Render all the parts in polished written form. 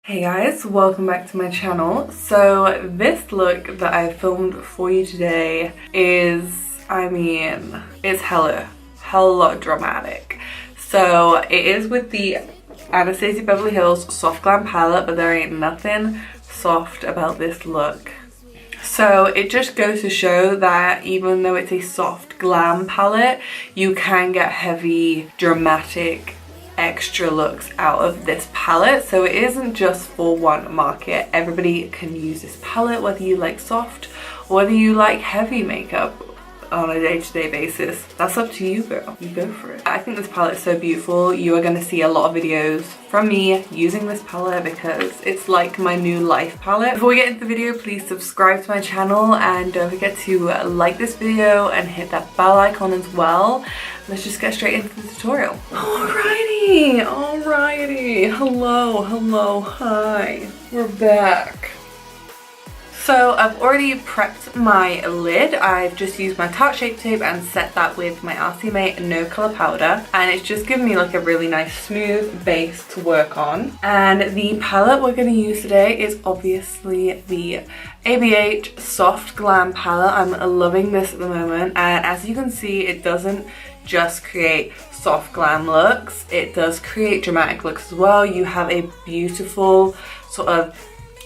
Hey guys, welcome back to my channel. So this look that I filmed for you today is, it's hella dramatic. So it is with the Anastasia Beverly Hills Soft Glam palette, but there ain't nothing soft about this look. So it just goes to show that even though it's a soft glam palette, you can get heavy, dramatic, extra looks out of this palette. So it isn't just for one market. Everybody can use this palette, whether you like soft or whether you like heavy makeup on a day-to-day basis. That's up to you, girl. You go for it. I think this palette is so beautiful. You are going to see a lot of videos from me using this palette because it's like my new life palette. Before we get into the video, please subscribe to my channel and don't forget to like this video and hit that bell icon as well. Let's just get straight into the tutorial. Alrighty, hello, hi, we're back. So I've already prepped my lid. I've just used my Tarte Shape Tape and set that with my RCMA No Color Powder, and it's just given me like a really nice smooth base to work on. And the palette we're going to use today is obviously the ABH Soft Glam palette. I'm loving this at the moment, and as you can see, it doesn't just create soft glam looks, it does create dramatic looks as well. You have a beautiful sort of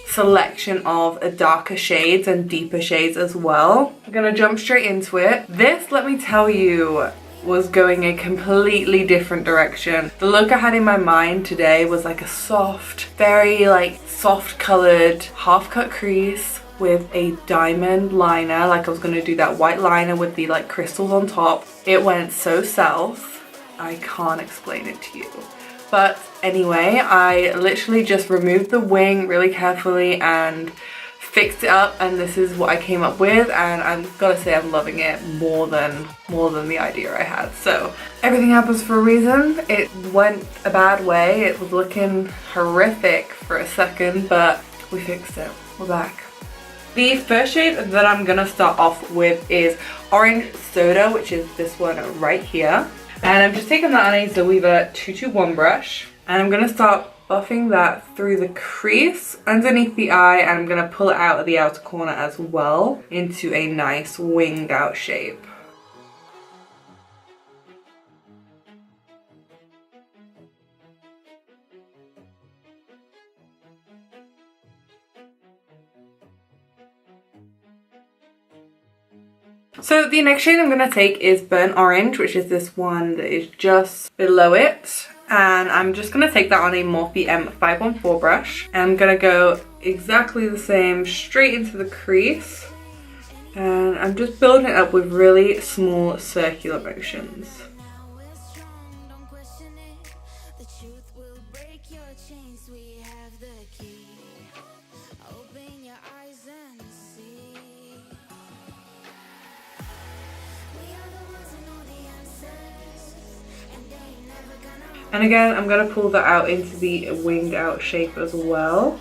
selection of darker shades and deeper shades as well. I'm gonna jump straight into it. This, let me tell you, was going a completely different direction. The look I had in my mind today was like a soft, very like soft colored half cut crease with a diamond liner. Like I was gonna do that white liner with the like crystals on top. It went so south, I can't explain it to you. But anyway, I literally just removed the wing really carefully and fixed it up, and this is what I came up with, and I'm gotta say I'm loving it more than the idea I had. So everything happens for a reason. It went a bad way. It was looking horrific for a second, but we fixed it. We're back. The first shade that I'm gonna start off with is Orange Soda, which is this one right here. And I'm just taking that on a Zoeva 221 brush, and I'm gonna start buffing that through the crease underneath the eye, and I'm gonna pull it out of the outer corner as well into a nice winged out shape. So the next shade I'm going to take is Burnt Orange, which is this one that is just below it. And I'm just going to take that on a Morphe M514 brush. And I'm going to go exactly the same straight into the crease. And I'm just building it up with really small circular motions. And again, I'm going to pull that out into the winged out shape as well.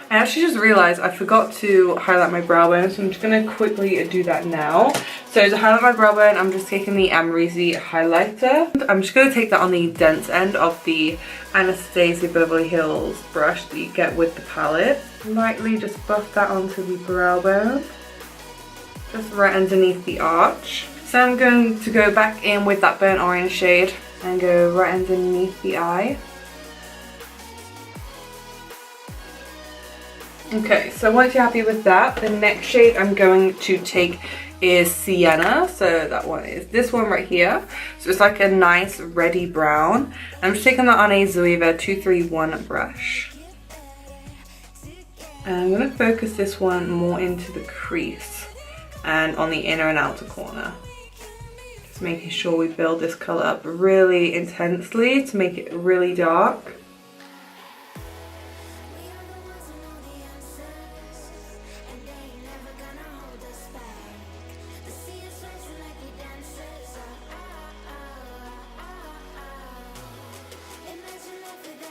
I actually just realised I forgot to highlight my brow bone, so I'm just going to quickly do that now. So to highlight my brow bone, I'm just taking the Amrezy highlighter. I'm just going to take that on the dense end of the Anastasia Beverly Hills brush that you get with the palette. Lightly just buff that onto the brow bone, just right underneath the arch. So I'm going to go back in with that burnt orange shade and go right underneath the eye. Okay, so once you're happy with that, the next shade I'm going to take is Sienna. So that one is this one right here. So it's like a nice reddy brown. I'm just taking that on a Zoeva 231 brush. And I'm going to focus this one more into the crease and on the inner and outer corner. Making sure we build this color up really intensely to make it really dark.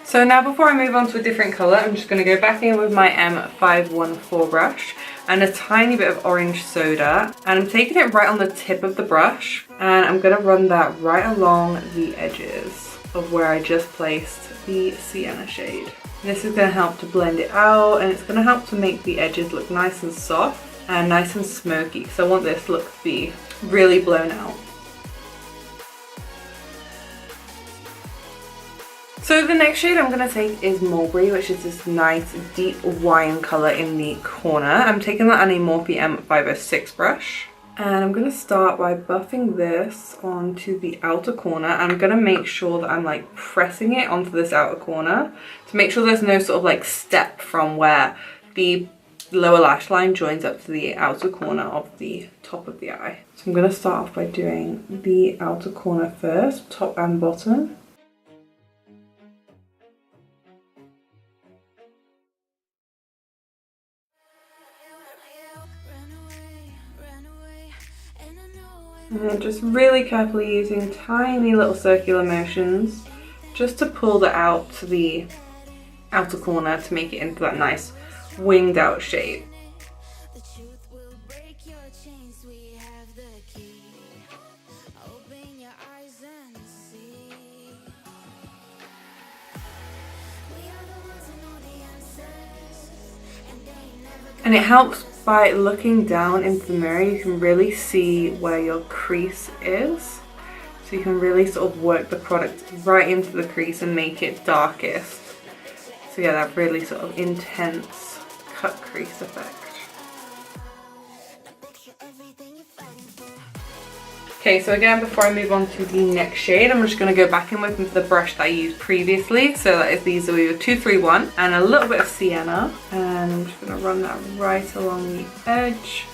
So now before I move on to a different color, I'm just going to go back in with my M514 brush. and a tiny bit of orange soda, and I'm taking it right on the tip of the brush, and I'm gonna run that right along the edges of where I just placed the sienna shade. This is gonna help to blend it out, and it's gonna help to make the edges look nice and soft and nice and smoky, because I want this look to be really blown out. So the next shade I'm going to take is Mulberry, which is this nice deep wine colour in the corner. I'm taking that on a Morphe M506 brush. And I'm going to start by buffing this onto the outer corner. I'm going to make sure that I'm like pressing it onto this outer corner to make sure there's no sort of like step from where the lower lash line joins up to the outer corner of the top of the eye. So I'm going to start off by doing the outer corner first, top and bottom. And then just really carefully using tiny little circular motions just to pull that out to the outer corner to make it into that nice winged out shape. And it helps by looking down into the mirror, you can really see where your crease is. So you can really sort of work the product right into the crease and make it darkest. So yeah, that really sort of intense cut crease effect. Okay, so again, before I move on to the next shade, I'm just going to go back in with the brush that I used previously. So that is the Zoeva 231 and a little bit of sienna. And I'm just going to run that right along the edge.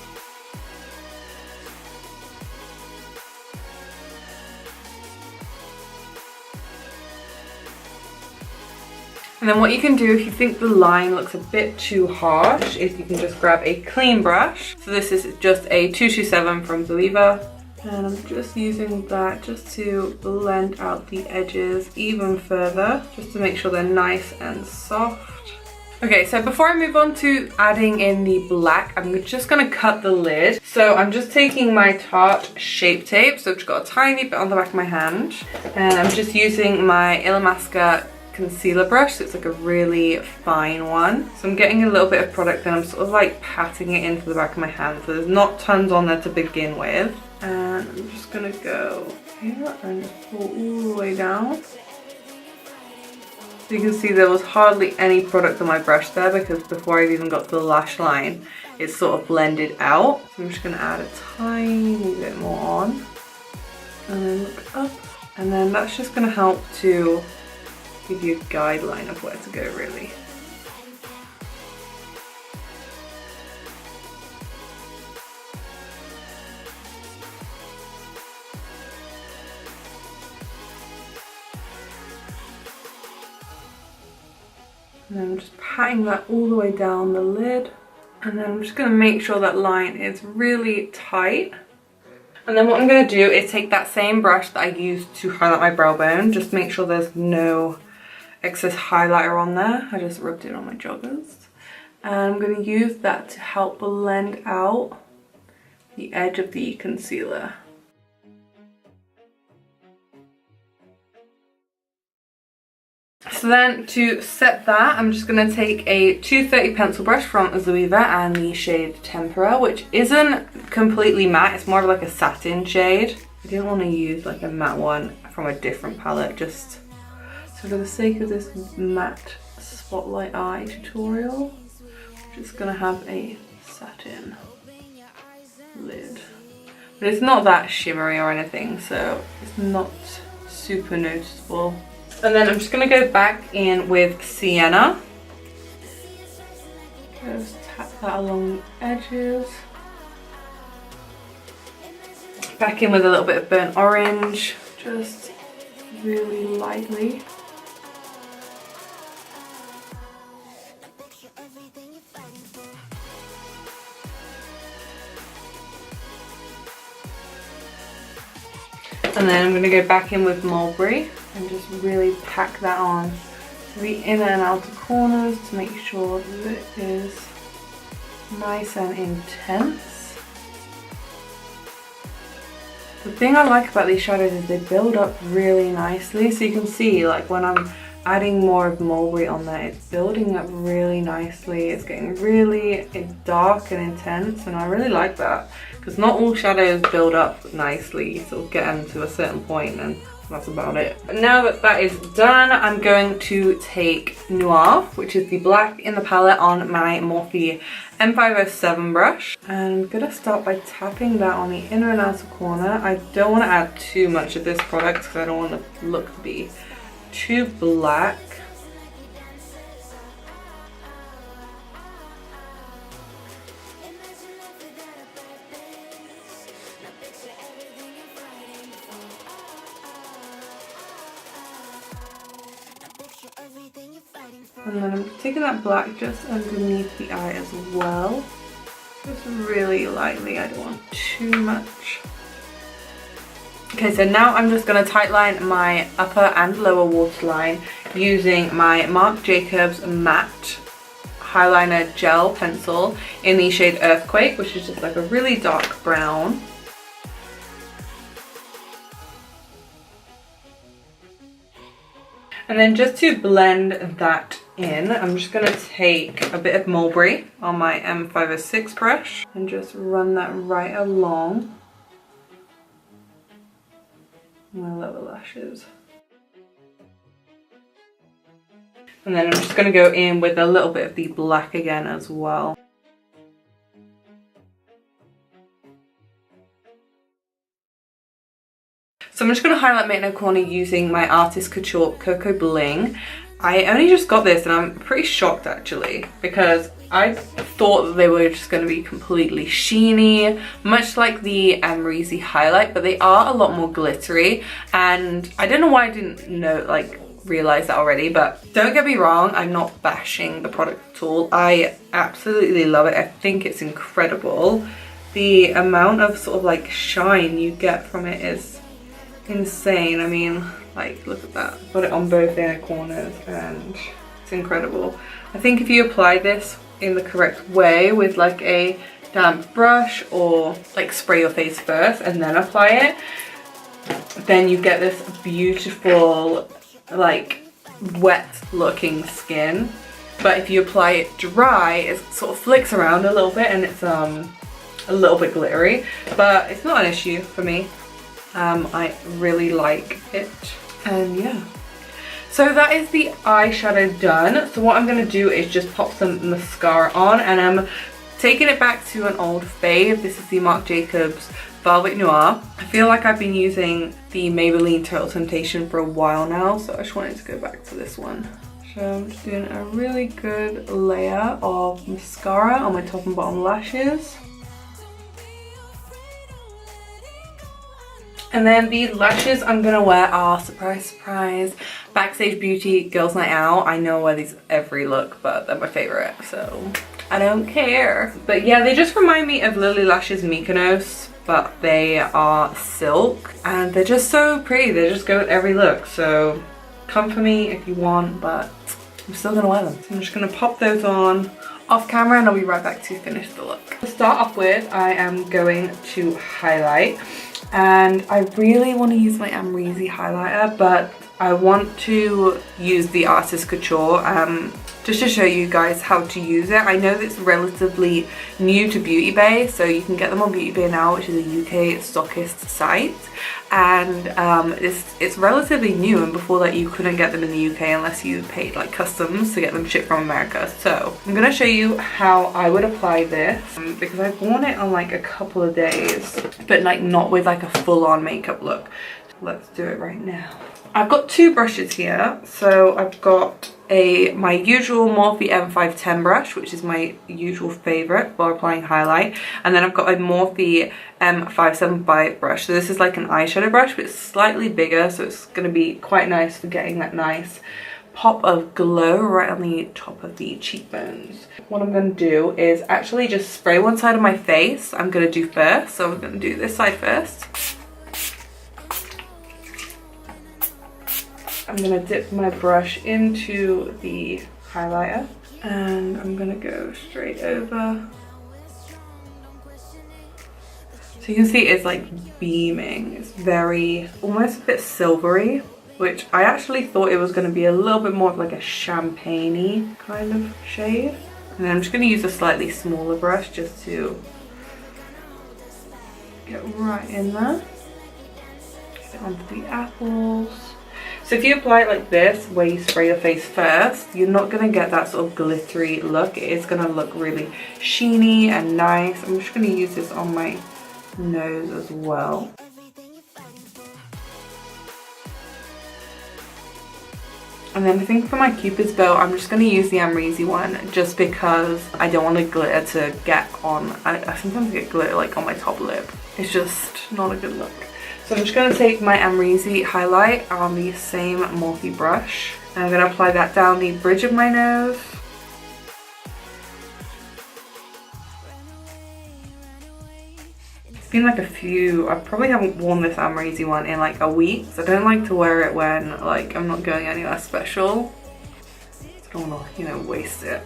And then what you can do if you think the line looks a bit too harsh is you can just grab a clean brush. So this is just a 227 from Zoeva. And I'm just using that just to blend out the edges even further, just to make sure they're nice and soft. Okay, so before I move on to adding in the black, I'm just gonna cut the lid. So I'm just taking my Tarte Shape Tape, so I've just got a tiny bit on the back of my hand, and I'm just using my Illamasqua concealer brush, so it's like a really fine one. So I'm getting a little bit of product and I'm sort of like patting it into the back of my hand, so there's not tons on there to begin with. And I'm just gonna go here and pull all the way down. So you can see there was hardly any product on my brush there because before I've even got to the lash line, it's sort of blended out. So I'm just gonna add a tiny bit more on. And then look up. And then that's just gonna help to give you a guideline of where to go really. And then I'm just patting that all the way down the lid. And then I'm just going to make sure that line is really tight. And then what I'm going to do is take that same brush that I used to highlight my brow bone. Just make sure there's no excess highlighter on there. I just rubbed it on my joggers. And I'm going to use that to help blend out the edge of the concealer. So then to set that, I'm just going to take a 230 pencil brush from Zoeva and the shade Tempera, which isn't completely matte, it's more of like a satin shade. I didn't want to use like a matte one from a different palette, just so for the sake of this matte spotlight eye tutorial, I'm just going to have a satin lid. But it's not that shimmery or anything, so it's not super noticeable. And then I'm just going to go back in with sienna. Just tap that along the edges. Back in with a little bit of burnt orange, just really lightly. And then I'm going to go back in with Mulberry and just really pack that on to the inner and outer corners to make sure that it is nice and intense. The thing I like about these shadows is they build up really nicely. So you can see, like, when I'm adding more of Mulberry on there, it's building up really nicely. It's getting really dark and intense, and I really like that because not all shadows build up nicely. You sort of get them to a certain point and that's about it. Now that that is done, I'm going to take Noir, which is the black in the palette, on my Morphe M507 brush. And I'm gonna start by tapping that on the inner and outer corner. I don't want to add too much of this product because I don't want the look to be too black. And then I'm taking that black just underneath the eye as well. Just really lightly, I don't want too much. Okay, so now I'm just going to tightline my upper and lower waterline using my Marc Jacobs matte eyeliner gel pencil in the shade Earthquake, which is just like a really dark brown. And then just to blend that in, I'm just going to take a bit of Mulberry on my M506 brush and just run that right along my lower lashes. And then I'm just going to go in with a little bit of the black again as well. So I'm just going to highlight my inner corner using my Artist Couture Cocoa Bling. I only just got this and I'm pretty shocked actually, because I thought that they were just going to be completely sheeny, much like the Amrezy highlight, but they are a lot more glittery, and I don't know why I didn't realize that already. But don't get me wrong, I'm not bashing the product at all. I absolutely love it. I think it's incredible. The amount of sort of like shine you get from it is insane. I mean, like, look at that. Got it on both inner corners and it's incredible. I think if you apply this in the correct way with like a damp brush, or like spray your face first and then apply it, then you get this beautiful like wet looking skin. But if you apply it dry, it sort of flicks around a little bit and it's a little bit glittery, but it's not an issue for me. I really like it. And yeah, so that is the eyeshadow done. So what I'm going to do is just pop some mascara on, and I'm taking it back to an old fave. This is the Marc Jacobs Velvet Noir. I feel like I've been using the Maybelline Total Temptation for a while now, so I just wanted to go back to this one. So I'm just doing a really good layer of mascara on my top and bottom lashes. And then the lashes I'm gonna wear are, surprise, surprise, Backstage Beauty Girls Night Out. I know I wear these every look, but they're my favorite, so I don't care. But yeah, they just remind me of Lily Lash's Mykonos, but they are silk, and they're just so pretty. They just go with every look, so come for me if you want, but I'm still gonna wear them. So I'm just gonna pop those on off camera and I'll be right back to finish the look. To start off with, I am going to highlight. And I really want to use my Amrezy highlighter, but I want to use the Artist Couture just to show you guys how to use it. I know that it's relatively new to Beauty Bay, so you can get them on Beauty Bay now, which is a UK stockist site. And it's relatively new, and before that you couldn't get them in the UK unless you paid like customs to get them shipped from America. So I'm gonna show you how I would apply this, because I've worn it on like a couple of days, but like not with like a full-on makeup look. Let's do it right now. I've got two brushes here. So I've got my usual Morphe M510 brush, which is my usual favorite for applying highlight, and then I've got a Morphe M575 brush. So this is like an eyeshadow brush, but it's slightly bigger, so it's going to be quite nice for getting that nice pop of glow right on the top of the cheekbones. What I'm going to do is actually just spray one side of my face. I'm going to do first, so I'm going to do this side first. I'm going to dip my brush into the highlighter and I'm going to go straight over So you can see it's like beaming. It's very, almost a bit silvery, which I actually thought it was going to be a little bit more of like a champagne-y kind of shade. And then I'm just going to use a slightly smaller brush just to get right in there. Get it onto the apples. So if you apply it like this, where you spray your face first, you're not going to get that sort of glittery look. It is going to look really sheeny and nice. I'm just going to use this on my nose as well. And then I think for my Cupid's bow, I'm just going to use the Amrezy one just because I don't want the glitter to get on. I sometimes get glitter like on my top lip. It's just not a good look. So I'm just going to take my Amrezy highlight on the same Morphe brush. And I'm going to apply that down the bridge of my nose. It's been like a few, I probably haven't worn this Amrezy one in like a week. So I don't like to wear it when like I'm not going anywhere special. I don't want to, you know, waste it.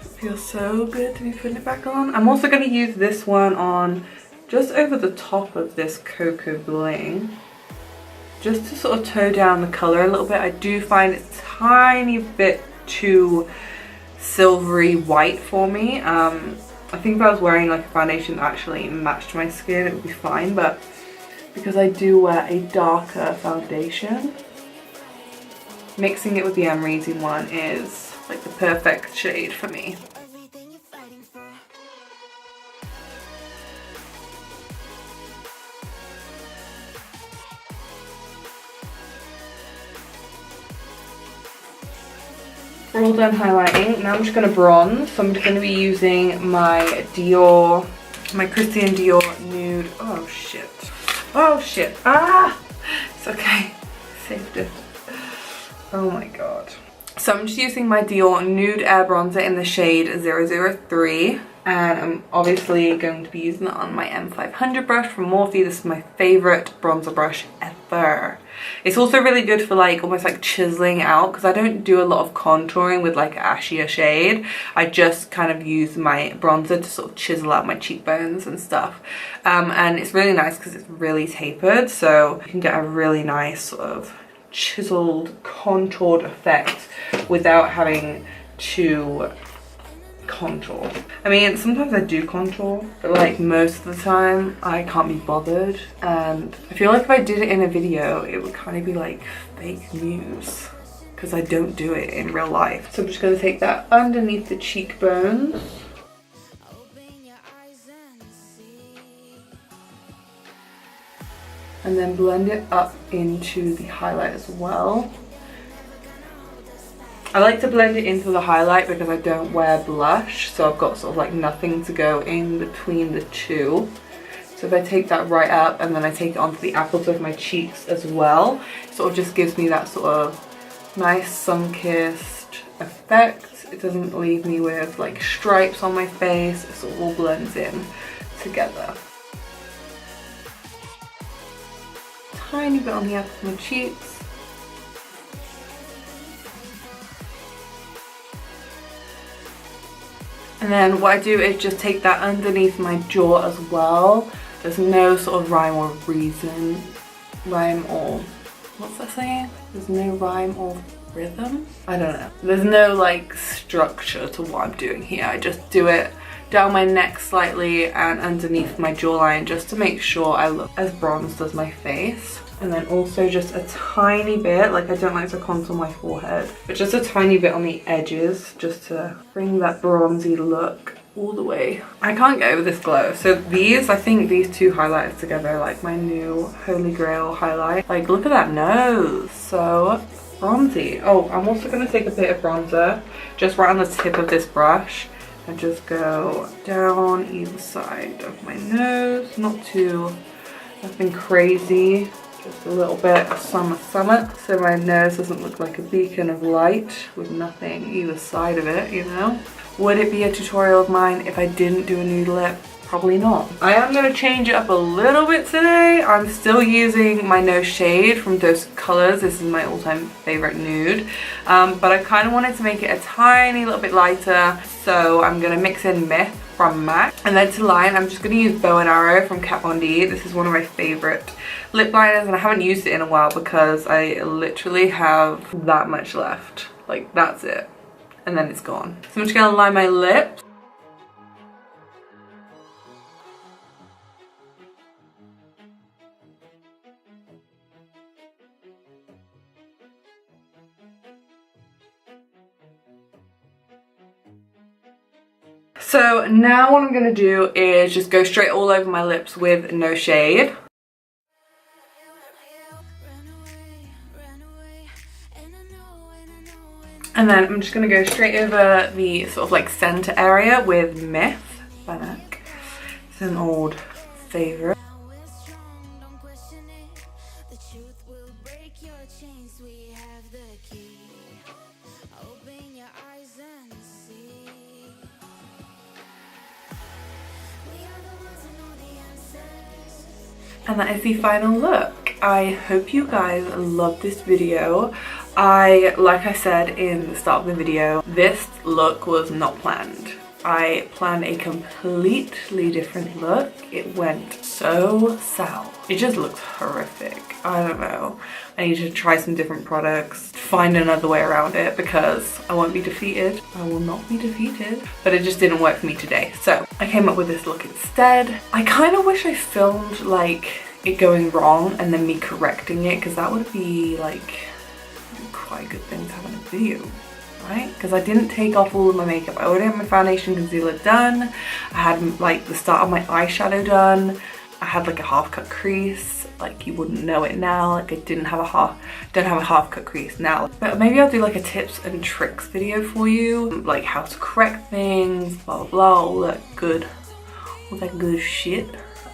It feels so good to be putting it back on. I'm also going to use this one on just over the top of this Cocoa Bling, just to sort of toe down the color a little bit. I do find it's a tiny bit too silvery white for me. I think if I was wearing like a foundation that actually matched my skin, it would be fine, but because I do wear a darker foundation, mixing it with the Amrezy one is like the perfect shade for me. We're all done highlighting. Now I'm just going to bronze. So I'm just going to be using my Dior, my Christian Dior Nude. Oh shit. Oh shit. Ah! It's okay. Saved it. Oh my god. So I'm just using my Dior Nude Air Bronzer in the shade 003. And I'm obviously going to be using it on my M500 brush from Morphe. This is my favorite bronzer brush ever. It's also really good for like almost like chiseling out, because I don't do a lot of contouring with like ashier shade. I just kind of use my bronzer to sort of chisel out my cheekbones and stuff. And it's really nice because it's really tapered, so you can get a really nice sort of chiseled, contoured effect without having to contour. I mean, sometimes I do contour, but like most of the time I can't be bothered, and I feel like if I did it in a video it would kind of be like fake news because I don't do it in real life. So I'm just going to take that underneath the cheekbones. And then blend it up into the highlight as well. I like to blend it into the highlight because I don't wear blush, so I've got sort of like nothing to go in between the two. So if I take that right up and then I take it onto the apples of my cheeks as well, it sort of just gives me that sort of nice sun-kissed effect. It doesn't leave me with like stripes on my face, it sort of all blends in together. Tiny bit on the apples of my cheeks. And then what I do is just take that underneath my jaw as well. There's no sort of rhyme or reason. Rhyme or, what's that saying? There's no rhyme or rhythm? I don't know. There's no like structure to what I'm doing here. I just do it down my neck slightly and underneath my jawline just to make sure I look as bronzed as my face. And then also just a tiny bit, like I don't like to contour my forehead, but just a tiny bit on the edges just to bring that bronzy look all the way. I can't get over this glow. So these, I think these two highlighters together are like my new holy grail highlight. Like look at that nose, so bronzy. Oh, I'm also going to take a bit of bronzer just right on the tip of this brush and just go down either side of my nose. Nothing crazy. Just a little bit of summer so my nose doesn't look like a beacon of light with nothing either side of it, you know? Would it be a tutorial of mine if I didn't do a nude lip? Probably not. I am going to change it up a little bit today. I'm still using my nose shade from Dose Colors. This is my all-time favorite nude. But I kind of wanted to make it a tiny little bit lighter, so I'm going to mix in Myth from MAC. And then to line, I'm just going to use Bow and Arrow from Kat Von D. This is one of my favorite lip liners, and I haven't used it in a while because I literally have that much left. Like, that's it. And then it's gone. So I'm just going to line my lips. So now what I'm going to do is just go straight all over my lips with no shade. And then I'm just going to go straight over the sort of like center area with Myth by MAC. It's an old favorite. And that is the final look. I hope you guys loved this video. Like I said in the start of the video, this look was not planned. I planned a completely different look. It went so south. It just looks horrific. I don't know. I need to try some different products, find another way around it because I won't be defeated. I will not be defeated. But it just didn't work for me today. So I came up with this look instead. I kind of wish I filmed like it going wrong and then me correcting it, because that would be like quite a good thing to have in a video. Right? Because I didn't take off all of my makeup. I already had my foundation concealer done. I had like the start of my eyeshadow done. I had like a half cut crease. Like, you wouldn't know it now. Like, I don't have a half cut crease now. But maybe I'll do like a tips and tricks video for you, like how to correct things, blah blah blah, all that good shit.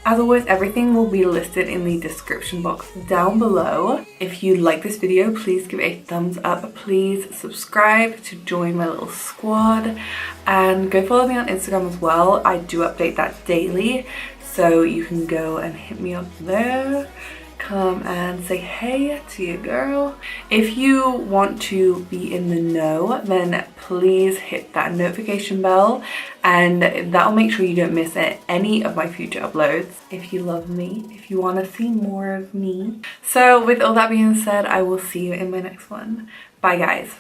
As always, everything will be listed in the description box down below. If you like this video, please give it a thumbs up. Please subscribe to join my little squad. And go follow me on Instagram as well. I do update that daily. So you can go and hit me up there. Come and say hey to your girl. If you want to be in the know, then please hit that notification bell, and that'll make sure you don't miss any of my future uploads. If you love me, if you want to see more of me. So with all that being said, I will see you in my next one. Bye guys.